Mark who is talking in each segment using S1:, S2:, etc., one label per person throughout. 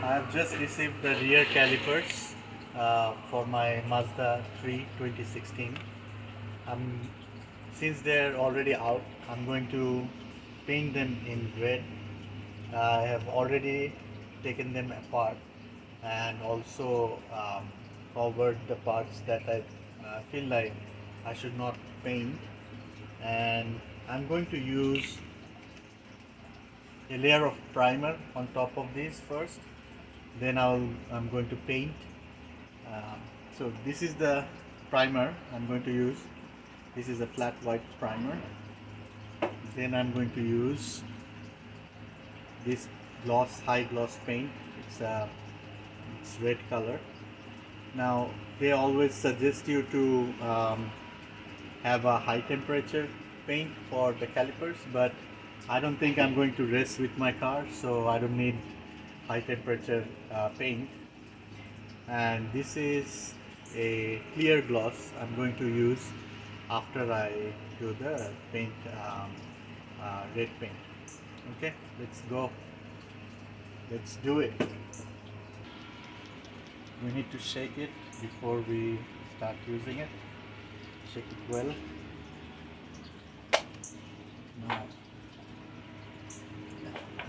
S1: I have just received the rear calipers for my Mazda 3 2016. I'm, since they're already out, I'm going to paint them in red. I have already taken them apart and also covered the parts that I feel like I should not paint, and I'm going to use a layer of primer on top of these first, then I'm going to paint. um, so this is the primer I'm going to use. This is a flat white primer. Then I'm going to use this high gloss paint. It's red color. Now they always suggest you to have a high temperature paint for the calipers, but I don't think I'm going to race with my car, so I don't need high temperature paint. And this is a clear gloss I'm going to use after I do the paint, red paint. Okay, let's go, let's do it. We need to shake it before we start using it. Shake it well. Now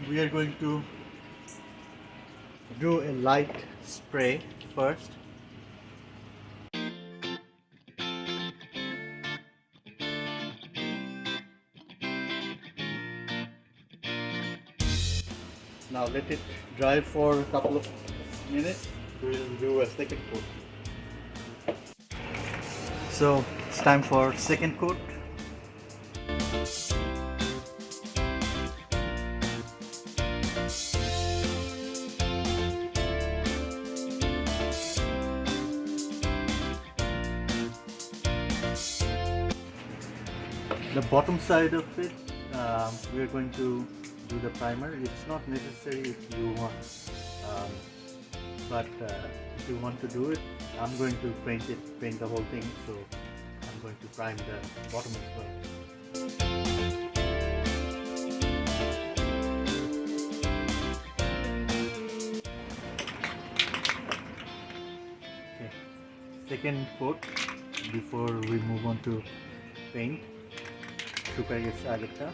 S1: we are going to do a light spray first. Now let it dry for a couple of minutes. We'll do a second coat. So it's time for second coat. The bottom side of it, we are going to do the primer. It's not necessary if you want, um, but if you want to do it, I'm going to paint the whole thing. So I'm going to prime the bottom as well. Okay. Second coat before we move on to paint. শুকায় গেছে আগেরটা।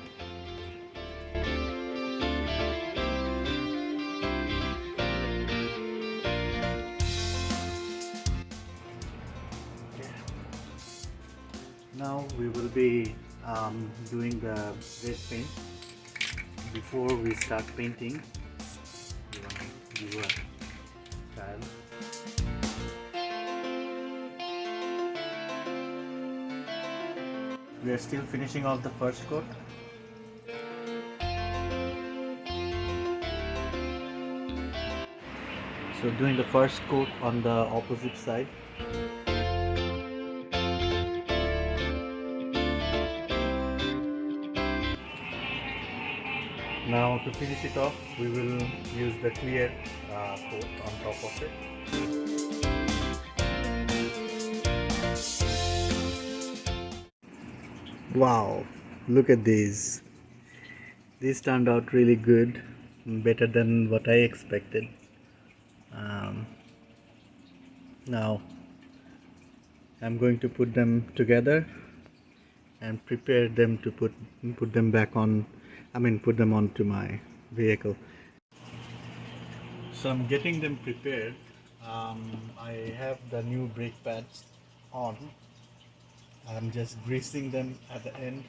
S1: Now we will be doing the red paint. Before we start painting, we want to do a trial. We are still finishing off the first coat. So doing the first coat on the opposite side. Now to finish it off, we will use the clear coat on top of it. Wow, look at these. These turned out really good, better than what I expected. Now I'm going to put them together and prepare them to put them back on, put them onto my vehicle. So I'm getting them prepared. I have the new brake pads on. I'm just greasing them at the end.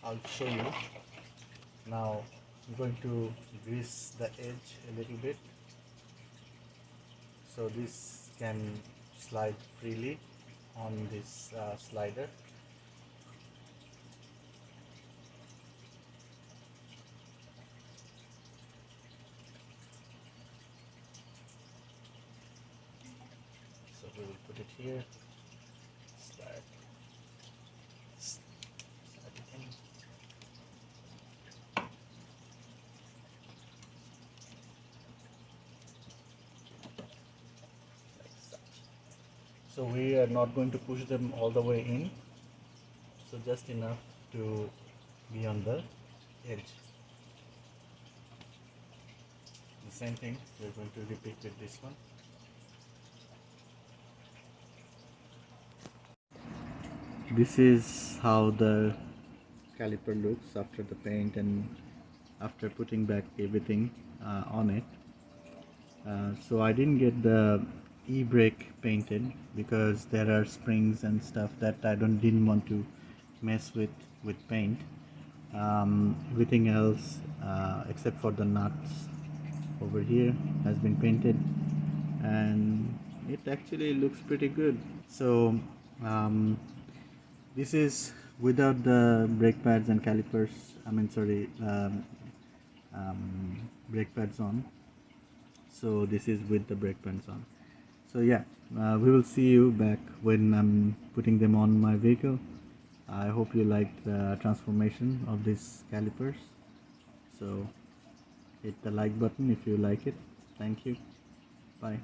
S1: I'll show you. Now I'm going to grease the edge a little bit so this can slide freely on this slider. So we will put it here, slide it in. So we are not going to push them all the way in, so just enough to be on the edge. same thing, we're going to repeat with this one. This is how the caliper looks after the paint and after putting back everything on it. So I didn't get the e-brake painted because there are springs and stuff that I didn't want to mess with paint. Everything else except for the nuts over here has been painted, and it actually looks pretty good. So um, this is without the brake pads and calipers, I mean sorry, brake pads on. So this is with the brake pads on. So yeah, we will see you back when I'm putting them on my vehicle. I hope you liked the transformation of these calipers. So hit the like button if you like it. Thank you. Bye.